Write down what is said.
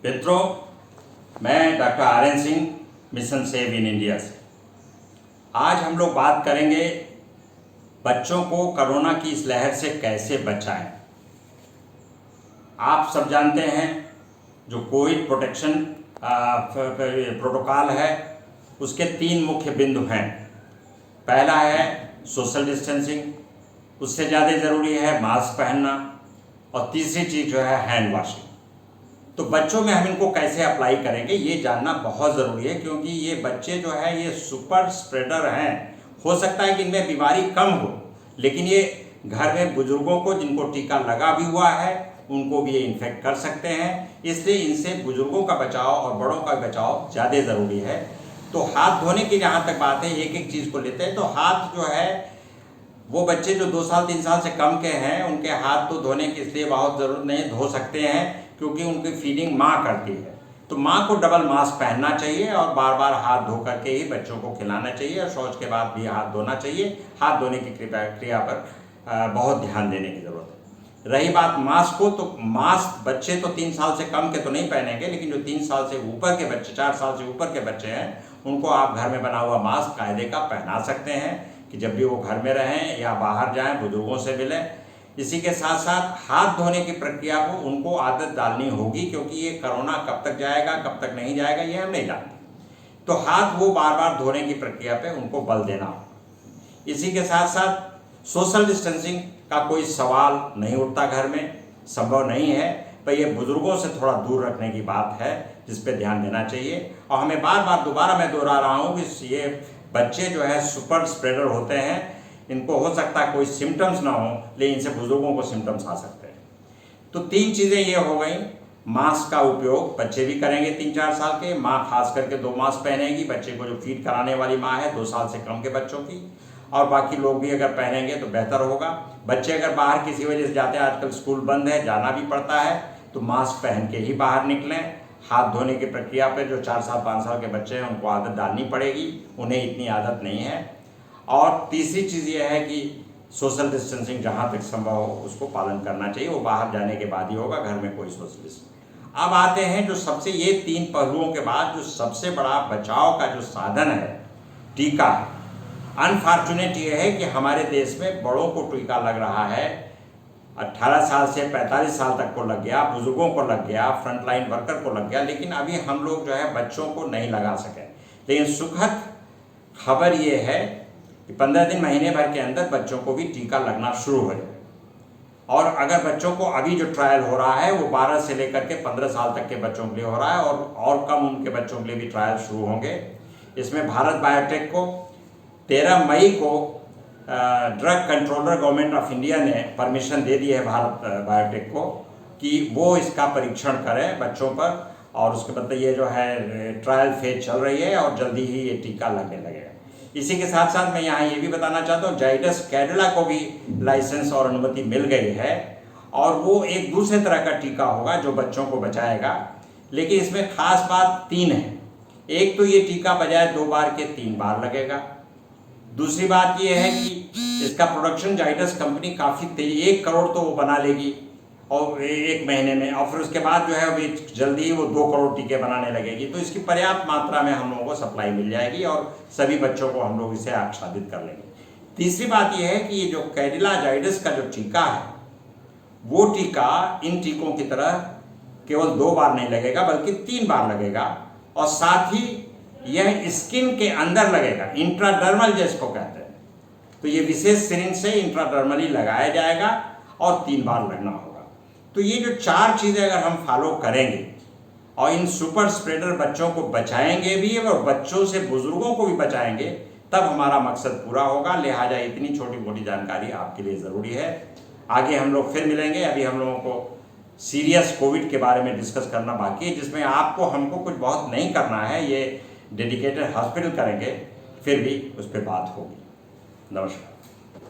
मित्रों, मैं doctor RN. Singh, mission save in India से। आज हम लोग बात करेंगे बच्चों को कोरोना की इस लहर से कैसे बचाएं। आप सब जानते हैं जो कोविड प्रोटेक्शन प्रोटोकॉल है उसके 3 मुख्य बिंदु हैं। पहला है सोशल डिस्टेंसिंग, उससे ज़्यादा ज़रूरी है मास्क पहनना, और तीसरी चीज़ जो है हैंड वॉशिंग। तो बच्चों में हम इनको कैसे अप्लाई करेंगे ये जानना बहुत ज़रूरी है, क्योंकि ये बच्चे जो है ये सुपर स्प्रेडर हैं। हो सकता है कि इनमें बीमारी कम हो, लेकिन ये घर में बुजुर्गों को जिनको टीका लगा भी हुआ है उनको भी ये इन्फेक्ट कर सकते हैं। इसलिए इनसे बुजुर्गों का बचाव और बड़ों का बचाव ज़्यादा ज़रूरी है। तो हाथ धोने की जहाँ तक बात है, एक एक चीज़ को लेते हैं। तो हाथ जो है वो बच्चे जो 2 साल 3 साल से कम के हैं उनके हाथ तो धोने की इसलिए बहुत ज़रूरत नहीं, धो सकते हैं क्योंकि उनकी फीडिंग माँ करती है। तो माँ को डबल मास्क पहनना चाहिए और बार बार हाथ धो करके ही बच्चों को खिलाना चाहिए, और शौच के बाद भी हाथ धोना चाहिए। हाथ धोने की क्रिया पर बहुत ध्यान देने की ज़रूरत है। रही बात मास्क को, तो मास्क बच्चे तो 3 साल से कम के तो नहीं पहनेंगे, लेकिन जो 3 साल से ऊपर के बच्चे, 4 साल से ऊपर के बच्चे हैं उनको आप घर में बना हुआ मास्क कायदे का पहना सकते हैं कि जब भी वो घर में रहें या बाहर जाएं, बुजुर्गों से मिलें। इसी के साथ साथ हाथ धोने की प्रक्रिया को उनको आदत डालनी होगी, क्योंकि ये कोरोना कब तक जाएगा कब तक नहीं जाएगा ये हम नहीं जानते। तो हाथ वो बार बार धोने की प्रक्रिया पे उनको बल देना होगा। इसी के साथ साथ सोशल डिस्टेंसिंग का कोई सवाल नहीं उठता, घर में संभव नहीं है, पर ये बुजुर्गों से थोड़ा दूर रखने की बात है जिस पे ध्यान देना चाहिए। और हमें बार बार दोबारा मैं दोहरा रहा हूँ कि ये बच्चे जो है सुपर स्प्रेडर होते हैं। इनको हो सकता है कोई सिम्टम्स ना हो, लेकिन इनसे बुजुर्गों को सिम्टम्स आ सकते हैं। तो 3 चीज़ें ये हो गई। मास्क का उपयोग बच्चे भी करेंगे 3-4 साल के, माँ खास करके 2 मास्क पहनेगी, बच्चे को जो फीड कराने वाली माँ है 2 साल से कम के बच्चों की, और बाकी लोग भी अगर पहनेंगे तो बेहतर होगा। बच्चे अगर बाहर किसी वजह से जाते हैं, आजकल स्कूल बंद है, जाना भी पड़ता है, तो मास्क पहन के ही बाहर निकलें। हाथ धोने की प्रक्रिया पे जो 4 साल 5 साल के बच्चे हैं उनको आदत डालनी पड़ेगी, उन्हें इतनी आदत नहीं है। और तीसरी चीज़ ये है कि सोशल डिस्टेंसिंग जहाँ तक संभव हो उसको पालन करना चाहिए, वो बाहर जाने के बाद ही होगा, घर में कोई सोशल डिस्टेंसिंग। अब आते हैं जो सबसे, ये 3 पहलुओं के बाद जो सबसे बड़ा बचाव का जो साधन है टीका है। अनफॉर्चुनेट ये है कि हमारे देश में बड़ों को टीका लग रहा है, 18 साल से 45 साल तक को लग गया, बुजुर्गों को लग गया, फ्रंटलाइन वर्कर को लग गया, लेकिन अभी हम लोग जो है बच्चों को नहीं लगा सके। लेकिन सुखद खबर ये है कि 15 दिन महीने भर के अंदर बच्चों को भी टीका लगना शुरू हो जाए। और अगर बच्चों को अभी जो ट्रायल हो रहा है वो 12 से लेकर के 15 साल तक के बच्चों के लिए हो रहा है, और कम उम्र के बच्चों के लिए भी ट्रायल शुरू होंगे। इसमें भारत बायोटेक को 13 मई को drug controller government of India ने परमिशन दे दी है भारत बायोटेक को कि वो इसका परीक्षण करें बच्चों पर, और उसके बाद ये जो है ट्रायल फेज चल रही है और जल्दी ही ये टीका लगने लगेगा। इसी के साथ साथ मैं यहाँ ये भी बताना चाहता हूँ, जाइडस कैडिला को भी लाइसेंस और अनुमति मिल गई है, और वो एक दूसरे तरह का टीका होगा जो बच्चों को बचाएगा। लेकिन इसमें खास बात 3 है। एक तो ये टीका बजाय 2 बार के 3 बार लगेगा। दूसरी बात ये है कि इसका प्रोडक्शन जाइडस कंपनी काफ़ी तेज, 1 करोड़ तो वो बना लेगी और 1 महीने में, और फिर उसके बाद जो है अभी जल्दी ही वो 2 करोड़ टीके बनाने लगेगी। तो इसकी पर्याप्त मात्रा में हम लोगों को सप्लाई मिल जाएगी और सभी बच्चों को हम लोग इसे आच्छादित कर लेंगे। तीसरी बात यह है कि ये जो कैडिला जाइडस का जो टीका है वो टीका इन टीकों की तरह केवल 2 बार नहीं लगेगा बल्कि 3 बार लगेगा, और साथ ही यह स्किन के अंदर लगेगा, इंट्राडर्मल जिसको कहते हैं। तो ये विशेष सिरिंज से इंट्राडर्मली लगाया जाएगा और 3 बार लगना होगा। तो ये जो 4 चीज़ें अगर हम फॉलो करेंगे और इन सुपर स्प्रेडर बच्चों को बचाएंगे भी और बच्चों से बुजुर्गों को भी बचाएंगे, तब हमारा मकसद पूरा होगा। लिहाजा इतनी छोटी मोटी जानकारी आपके लिए ज़रूरी है। आगे हम लोग फिर मिलेंगे। अभी हम लोगों को सीरियस कोविड के बारे में डिस्कस करना बाकी है, जिसमें आपको हमको कुछ बहुत नहीं करना है, ये डेडिकेटेड हॉस्पिटल करेंगे, फिर भी उस पर बात होगी। नमस्कार।